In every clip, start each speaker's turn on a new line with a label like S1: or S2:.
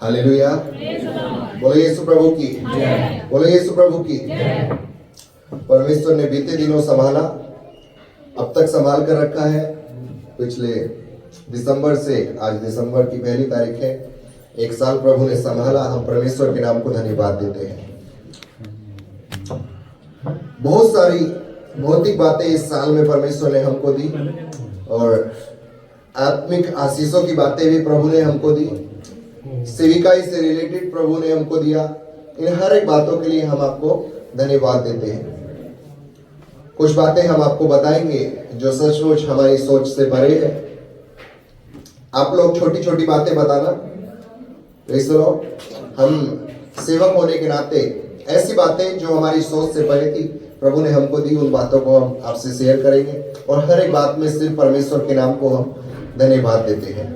S1: Hallelujah. बोलो यीशु प्रभु की, बोलो यीशु प्रभु की। परमेश्वर ने बीते दिनों संभाला, अब तक संभाल कर रखा है। पिछले दिसंबर से आज दिसंबर की पहली तारीख है, एक साल प्रभु ने संभाला। हम परमेश्वर के नाम को धन्यवाद देते हैं। बहुत सारी भौतिक बातें इस साल में परमेश्वर ने हमको दी और आत्मिक आशीषों की बातें भी प्रभु ने हमको दी। सेविकाई से रिलेटेड प्रभु ने हमको दिया। इन हर एक बातों के लिए हम आपको धन्यवाद देते हैं। कुछ बातें हम आपको बताएंगे जो सचमुच हमारी सोच से परे है। आप लोग छोटी छोटी बातें बताना। हम सेवक होने के नाते ऐसी बातें जो हमारी सोच से परे थी प्रभु ने हमको दी, उन बातों को हम आपसे शेयर करेंगे और हर एक बात में सिर्फ परमेश्वर के नाम को हम धन्यवाद देते हैं।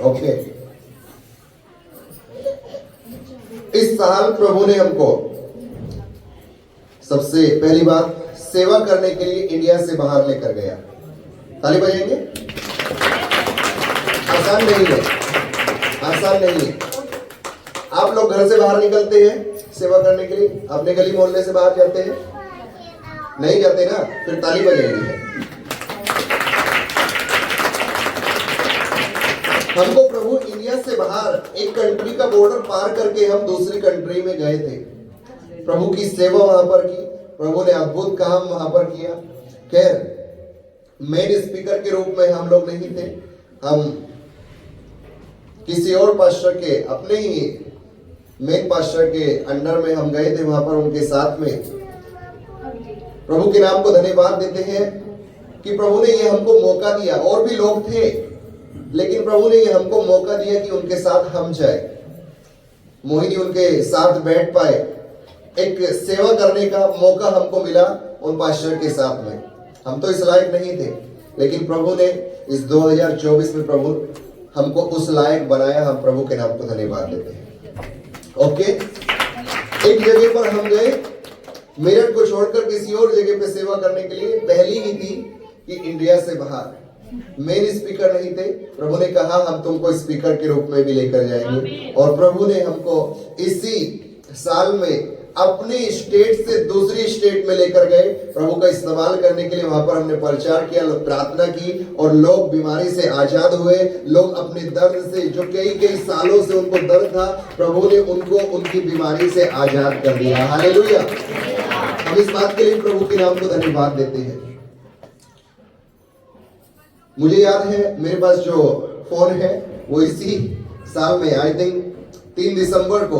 S1: ओके, इस साल प्रभु ने हमको सबसे पहली बात सेवा करने के लिए इंडिया से बाहर लेकर गया। ताली बजाएंगे। आसान नहीं है, आसान नहीं है। आप लोग घर से बाहर निकलते हैं सेवा करने के लिए, अपने गली मोहल्ले से बाहर जाते हैं? नहीं जाते ना, फिर ताली बजाएंगे। हमको प्रभु इंडिया से बाहर एक कंट्री का बॉर्डर पार करके हम दूसरी कंट्री में गए थे। प्रभु की सेवा वहां पर की, प्रभु ने अद्भुत काम वहां पर किया। खैर, मेन स्पीकर के रूप में हम लोग नहीं थे, हम किसी और पास्टर के, अपने ही मेन पास्टर के अंडर में हम गए थे। वहां पर उनके साथ में प्रभु के नाम को धन्यवाद देते हैं कि प्रभु ने ये हमको मौका दिया। और भी लोग थे लेकिन प्रभु ने ये हमको मौका दिया कि उनके साथ हम जाए, मोहिनी उनके साथ बैठ पाए। एक सेवा करने का मौका हमको मिला उन पास्टर के साथ में। हम तो इस लायक नहीं थे लेकिन प्रभु ने इस 2024 में प्रभु हमको उस लायक बनाया। हम प्रभु के नाम को धन्यवाद देते हैं। ओके, एक जगह पर हम गए, मेरठ को छोड़कर किसी और जगह पे सेवा करने के लिए। पहली ही थी कि इंडिया से बाहर, मेन स्पीकर नहीं थे। प्रभु ने कहा हम तुमको स्पीकर के रूप में भी लेकर जाएंगे और प्रभु ने हमको इसी साल में अपनी स्टेट से दूसरी स्टेट में लेकर गए प्रभु का इस्तेमाल करने के लिए। वहां पर हमने प्रचार किया, प्रार्थना की और लोग बीमारी से आजाद हुए। लोग अपने दर्द से, जो कई सालों से उनको दर्द था, प्रभु ने उनको उनकी बीमारी से आजाद कर दिया। हालेलुया। हम इस बात के लिए प्रभु के नाम को धन्यवाद देते हैं। मुझे याद है मेरे पास जो फोन है वो इसी साल में, आई थिंक 3 दिसंबर को,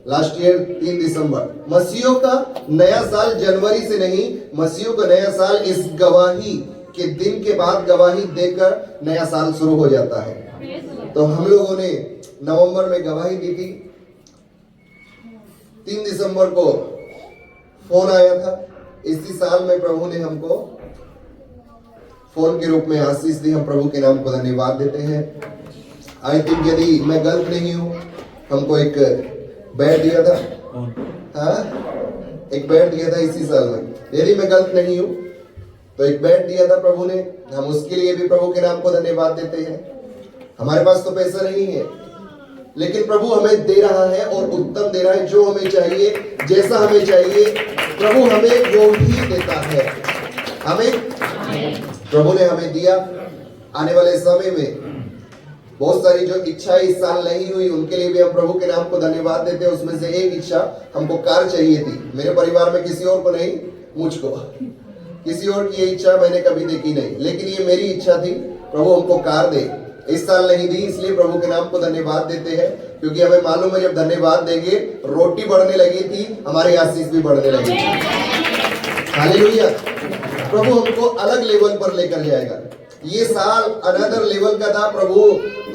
S1: लास्ट ईयर 3 दिसंबर, मसीहों का नया साल जनवरी से नहीं, मसीहों का नया साल इस गवाही के दिन के बाद गवाही देकर नया साल शुरू हो जाता है। तो हम लोगों ने नवंबर में गवाही दी थी। 3 दिसंबर को फोन आया था। इसी साल में प्रभु ने हमको फोन के रूप में आशीष दी। हम प्रभु के नाम को धन्यवाद देते हैं। आई थिंक यदि मैं गलत नहीं हूं, हमको एक बेड दिया था। हाँ, एक बेड दिया था इसी साल में, यदि मैं गलत नहीं हूं तो एक बेड दिया था प्रभु ने। हम उसके लिए भी प्रभु के नाम को धन्यवाद देते हैं। हमारे पास तो पैसा नहीं है लेकिन प्रभु हमें दे रहा है और उत्तम दे रहा है। जो हमें चाहिए, जैसा हमें चाहिए, प्रभु हमें वो ही देता है। हमें प्रभु ने हमें दिया। आने वाले समय में बहुत सारी जो इच्छा इस साल नहीं हुई उनके लिए भी हम प्रभु के नाम को धन्यवाद देते हैं। उसमें से एक इच्छा, हमको कार चाहिए थी। मेरे परिवार में किसी और को नहीं, मुझको। किसी और की ये इच्छा मैंने कभी देखी नहीं, लेकिन ये मेरी इच्छा थी प्रभु हमको कार दे। इस साल नहीं दी, इसलिए प्रभु के नाम को धन्यवाद देते हैं क्योंकि हमें मालूम है जब धन्यवाद देंगे, रोटी बढ़ने लगी थी, हमारी आशीष भी बढ़ने लगी। हालेलुया। प्रभु हमको अलग लेवल पर लेकर जाएगा। ये साल अनदर लेवल का था। प्रभु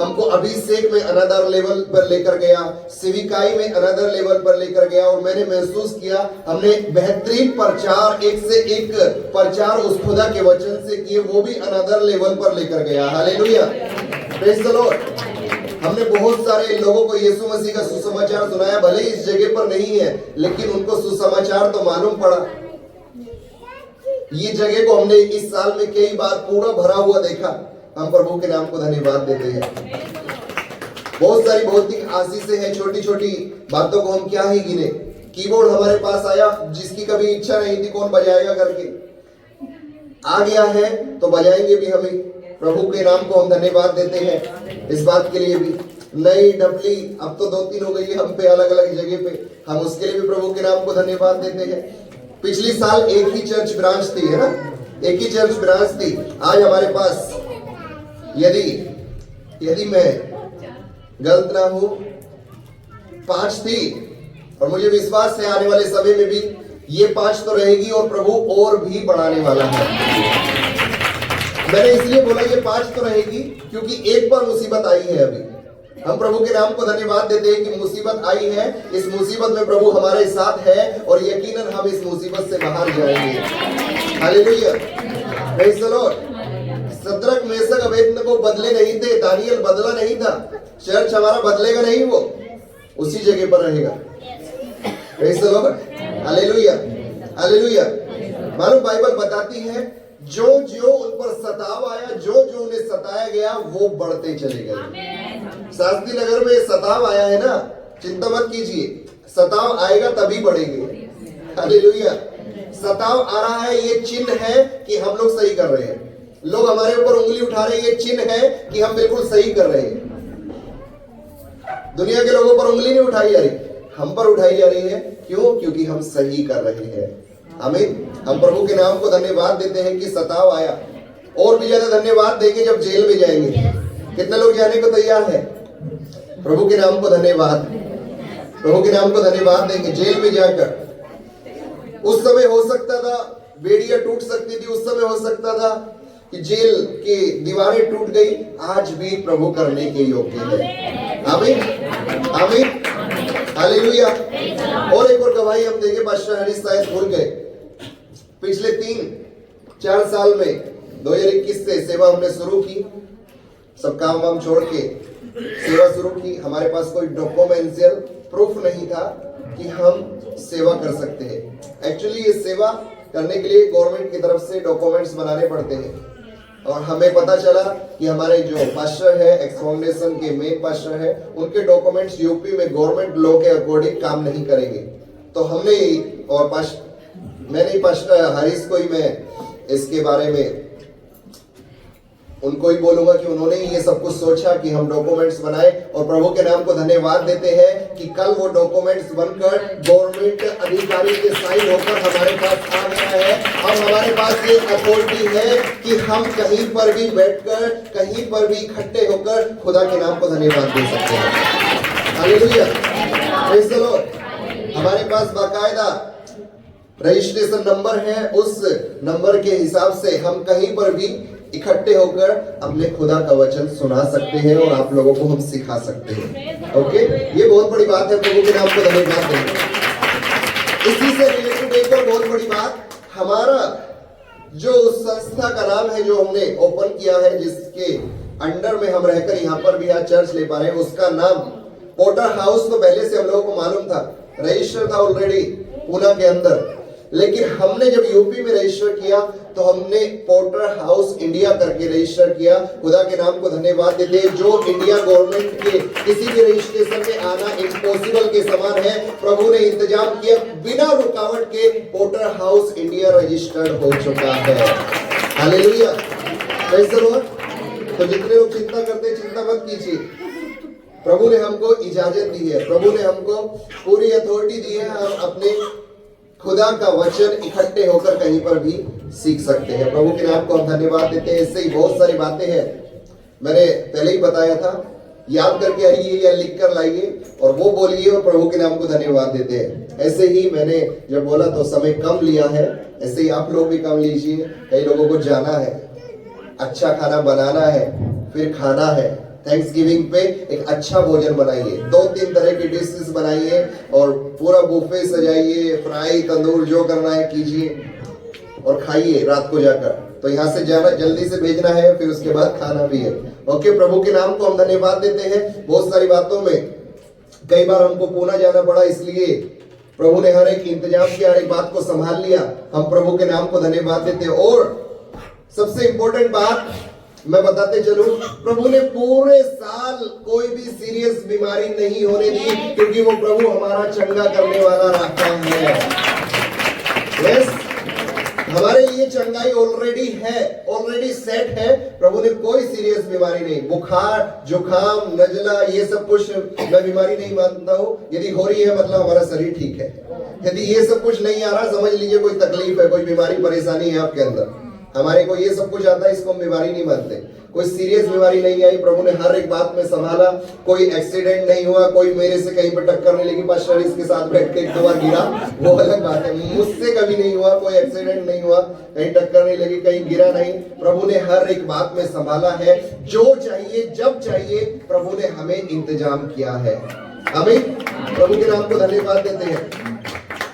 S1: हमको अभिषेक में अनदर लेवल पर लेकर गया, सेविकाई में अनदर लेवल पर लेकर गया और मैंने महसूस किया हमने बेहतरीन प्रचार, एक से एक प्रचार उस खुदा के वचन से किए, वो भी अनदर लेवल पर लेकर गया। Hallelujah, praise the Lord. हमने बहुत सारे लोगों को यीशु मसीह का सुसमाचार सुनाया, भले इस जगह पर नहीं है लेकिन उनको सुसमाचार तो मालूम पड़ा। ये जगह को हमने इस साल में कई बार पूरा भरा हुआ देखा। हम प्रभु के नाम को धन्यवाद देते हैं। बहुत सारी भौतिक आशीषें हैं, छोटी छोटी बातों को हम क्या ही गिने। कीबोर्ड हमारे पास आया, जिसकी कभी इच्छा नहीं थी कौन बजाएगा करके, आ गया है तो बजाएंगे भी हमें। प्रभु के नाम को हम धन्यवाद देते हैं इस बात के लिए भी। नई डबली अब तो 2-3 हो गई है हम पे, अलग अलग जगह पे, हम उसके लिए भी प्रभु के नाम को धन्यवाद देते हैं। पिछली साल एक ही चर्च ब्रांच थी, है ना, एक ही चर्च ब्रांच थी। आज हमारे पास यदि मैं गलत ना हूं 5 थी, और मुझे विश्वास है आने वाले समय में भी ये 5 तो रहेगी और प्रभु और भी बढ़ाने वाला है। मैंने इसलिए बोला ये 5 तो रहेगी क्योंकि एक बार मुसीबत आई है। अभी हम प्रभु के नाम को धन्यवाद देते हैं कि मुसीबत आई है, इस मुसीबत में प्रभु हमारे साथ है और यकीनन हम इस मुसीबत से बाहर जाएंगे। Hallelujah, praise the Lord. Shadrach Meshach Abednego बदले नहीं थे, दानियल बदला नहीं था। चर्च हमारा बदलेगा नहीं, वो उसी जगह पर रहेगा। Praise the Lord, hallelujah, hallelujah. मालूम बाइबल बताती है जो जो उन पर सताव आया, जो जो उन्हें सताया गया वो बढ़ते चले गए। शास्त्री नगर में सताव आया है ना, चिंता मत कीजिए, सताव आएगा तभी बढ़ेंगे। हालेलुया, सताव आ रहा है ये चिन्ह है कि हम लोग सही कर रहे हैं। लोग हमारे ऊपर उंगली उठा रहे हैं, ये चिन्ह है कि हम बिल्कुल सही कर रहे हैं। दुनिया के लोगों पर उंगली नहीं उठाई जा रही, हम पर उठाई जा रही है। क्यों? क्योंकि हम सही कर रहे हैं। आमीन। हम प्रभु के नाम को धन्यवाद देते हैं कि सताव आया, और भी ज्यादा धन्यवाद देंगे जब जेल में जाएंगे। कितने लोग जाने को तैयार है? प्रभु के नाम को धन्यवाद, प्रभु के नाम को धन्यवाद देंगे जेल में जाकर। उस समय हो सकता था बेड़ियां टूट सकती थी, उस समय हो सकता था कि जेल की दीवारें टूट गई, आज भी प्रभु करने के योग्य है। आमीन, आमीन, हालेलुया। और एक और गवाही हम देंगे, पास्टर हरीश शायद भूल गए। पिछले 3-4 साल में 2021 से सेवा हमने शुरू की, सब काम वाम छोड़ के सेवा शुरू की। हमारे पास कोई डॉक्यूमेंशियल प्रूफ नहीं था कि हम सेवा कर सकते हैं। एक्चुअली ये सेवा करने के लिए गवर्नमेंट की तरफ से डॉक्यूमेंट्स बनाने पड़ते हैं, और हमें पता चला कि हमारे जो पास्टर है, एक्स फाउंडेशन के मेन पास्टर है, उनके डॉक्यूमेंट्स यूपी में गवर्नमेंट लॉ के अकॉर्डिंग काम नहीं करेंगे। तो हमने और मैंने पास्टर हरीश को ही मैं इसके बारे में उनको ही बोलूंगा कि उन्होंने ही ये सब कुछ सोचा कि हम डॉक्यूमेंट्स बनाए, और प्रभु के नाम को धन्यवाद देते हैं कि कल वो डॉक्यूमेंट्स बनकर गवर्नमेंट अधिकारी के साइन होकर हमारे पास आ गया है। अब हमारे पास ये अथॉरिटी है कि हम कहीं पर भी बैठकर, कहीं पर भी इकट्ठे होकर खुदा के नाम को धन्यवाद दे सकते हैं। Hallelujah, praise the Lord. हमारे पास बाकायदा रजिस्ट्रेशन नंबर है, उस नंबर के हिसाब से हम कहीं पर भी इकट्ठे होकर अपने खुदा का वचन सुना सकते हैं और आप लोगों को हम सिखा सकते हैं। ओके, ये बहुत बड़ी बात है। प्रभु के नाम को धन्यवाद देंगे। इसी से रिलेटेड एक और बहुत बड़ी बात, हमारा जो उस संस्था का नाम है जो हमने ओपन किया है, जिसके अंडर में हम रहकर यहाँ पर भी आज चर्च ले पा रहे हैं, उसका नाम पोटर हाउस। तो पहले से हम लोगों को मालूम था, रजिस्टर था ऑलरेडी पूना के अंदर, लेकिन हमने जब यूपी में रजिस्टर किया तो हमने पोटर हाउस इंडिया करके रजिस्टर किया। खुदा के नाम को धन्यवाद देते हैं। जो इंडिया गवर्नमेंट के किसी भी रजिस्ट्रेशन में आना इम्पॉसिबल के समान है, प्रभु ने इंतजाम किया, बिना रुकावट के पोटर हाउस इंडिया रजिस्टर्ड हो चुका है। Hallelujah, praise the Lord. तो जितने लोग चिंता करते हैं, चिंता मत कीजिए, प्रभु ने हमको इजाजत दी है, प्रभु ने हमको पूरी अथॉरिटी दी है। हम अपने खुदा का वचन इकट्ठे होकर कहीं पर भी सीख सकते हैं। प्रभु के नाम को हम धन्यवाद देते हैं। इससे ही बहुत सारी बातें हैं, मैंने पहले ही बताया था, याद करके आइए या लिख कर लाइए और वो बोलिए और प्रभु के नाम को धन्यवाद देते हैं। ऐसे ही मैंने जब बोला तो समय कम लिया है, ऐसे ही आप लोग भी कम लीजिए। कई लोगों को जाना है, अच्छा खाना बनाना है, फिर खाना है। थैंक्स गिविंग पे एक अच्छा भोजन बनाइए, 2-3 तरह की डिशेस बनाइए और पूरा बुफे सजाइए, फ्राई तंदूर जो करना है कीजिए और खाइए रात को जाकर। तो यहाँ से जाना, जल्दी से भेजना है, फिर उसके बाद खाना भी है। ओके, प्रभु के नाम को हम धन्यवाद देते हैं। बहुत सारी बातों में कई बार हमको पूना जाना पड़ा, इसलिए प्रभु ने हर एक इंतजाम किया, हर एक बात को संभाल लिया। हम प्रभु के नाम को धन्यवाद देते हैं। और सबसे इंपॉर्टेंट बात, मैं बताते चलूं, प्रभु ने पूरे साल कोई भी सीरियस बीमारी नहीं होने दी, क्योंकि वो प्रभु हमारा चंगा करने वाला रखा है। यस, हमारे लिए चंगाई ऑलरेडी सेट है। प्रभु ने कोई सीरियस बीमारी नहीं, बुखार, जुकाम, नजला, ये सब कुछ मैं बीमारी नहीं मानता हूँ। यदि हो रही है मतलब हमारा शरीर ठीक है। यदि ये सब कुछ नहीं आ रहा, समझ लीजिए कोई तकलीफ है, कोई बीमारी परेशानी है आपके अंदर। हमारे को ये सब कुछ आता है, इसको हम बीमारी नहीं मानते। कोई सीरियस बीमारी नहीं आई, प्रभु ने हर एक बात में संभाला। कोई एक्सीडेंट नहीं हुआ, कोई मेरे से कहीं पर टक्कर नहीं लगी, पास्टर इसके साथ बैठ के 1-2 बार गिरा, वो अलग बात है। मुझसे कभी नहीं हुआ, कोई एक्सीडेंट नहीं हुआ, कहीं टक्कर नहीं लगी, कहीं गिरा नहीं। प्रभु ने हर एक बात में संभाला है। जो चाहिए जब चाहिए प्रभु ने हमें इंतजाम किया है। आमीन। प्रभु के नाम को धन्यवाद देते हैं।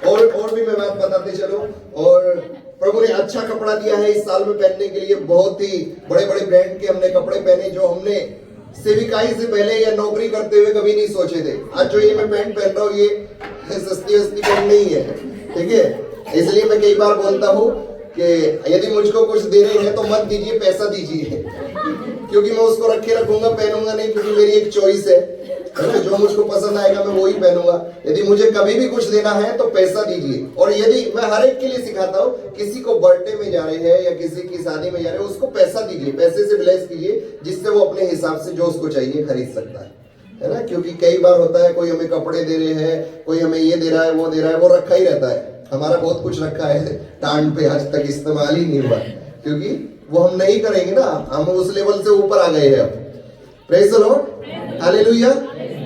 S1: और भी मैं बात बताते चलो। और प्रभु ने अच्छा कपड़ा दिया है इस साल में पहनने के लिए। बहुत ही बड़े बड़े ब्रांड के हमने कपड़े पहने, जो हमने सेविकाई से पहले या नौकरी करते हुए कभी नहीं सोचे थे। आज जो ये मैं पैंट पहन रहा हूँ, ये सस्ती पैंट नहीं है, ठीक है। इसलिए मैं कई बार बोलता हूँ कि यदि मुझको कुछ दे रहे हैं तो मत दीजिए, पैसा दीजिए, क्योंकि मैं उसको रखे रखूंगा, पहनूंगा नहीं, क्योंकि मेरी एक चॉइस है ना। जो मुझको पसंद आएगा मैं वही पहनूंगा। यदि मुझे कभी भी कुछ देना है तो पैसा दीजिए। और यदि मैं हर एक के लिए सिखाता हूँ, किसी को बर्थडे में जा रहे हैं या किसी की शादी में जा रहे हैं, उसको पैसा दीजिए, पैसे से ब्लेस कीजिए, जिससे वो अपने हिसाब से जो उसको चाहिए खरीद सकता है ना। क्योंकि कई बार होता है, कोई हमें कपड़े दे रहे हैं, कोई हमें ये दे रहा है, वो दे रहा है, वो रखा ही रहता है। हमारा बहुत कुछ रखा है टांड पे, आज तक इस्तेमाल ही नहीं हुआ, क्योंकि वो हम नहीं करेंगे ना। हम उस लेवल से ऊपर आ गए हैं अब। Praise the Lord, hallelujah.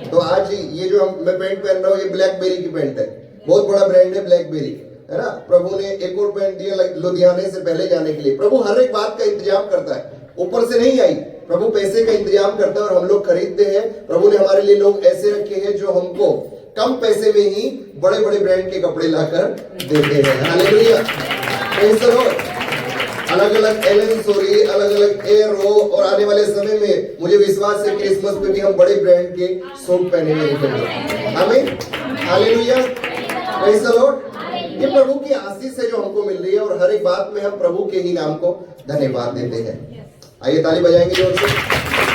S1: तो आज ये जो मैं पैंट पहन रहा हूँ, ये ब्लैकबेरी की पैंट है, बहुत बड़ा ब्रांड है ब्लैकबेरी, है ना। प्रभु ने एक और पैंट दिया लुधियाने से पहले जाने के लिए। प्रभु हर एक बात का इंतजाम करता है, ऊपर से नहीं आई। प्रभु पैसे का इंतजाम करता है और हम लोग खरीदते हैं। प्रभु ने हमारे लिए लोग ऐसे रखे हैं जो हमको कम पैसे में ही बड़े बड़े ब्रांड के कपड़े लाकर देते हैं। Hallelujah, praise the Lord. अलग अलग एलन सोरी, अलग अलग एरो, और आने वाले समय में मुझे विश्वास है क्रिसमस पे भी हम बड़े ब्रांड के सूट पहने हुए दिखेंगे। आमीन, हालेलुया, प्रेज़ द लॉर्ड। ये प्रभु की आशीष है जो हमको मिल रही है, और हर एक बात में हम प्रभु के ही नाम को धन्यवाद देते हैं। आइए ताली बजाएंगे जोर से।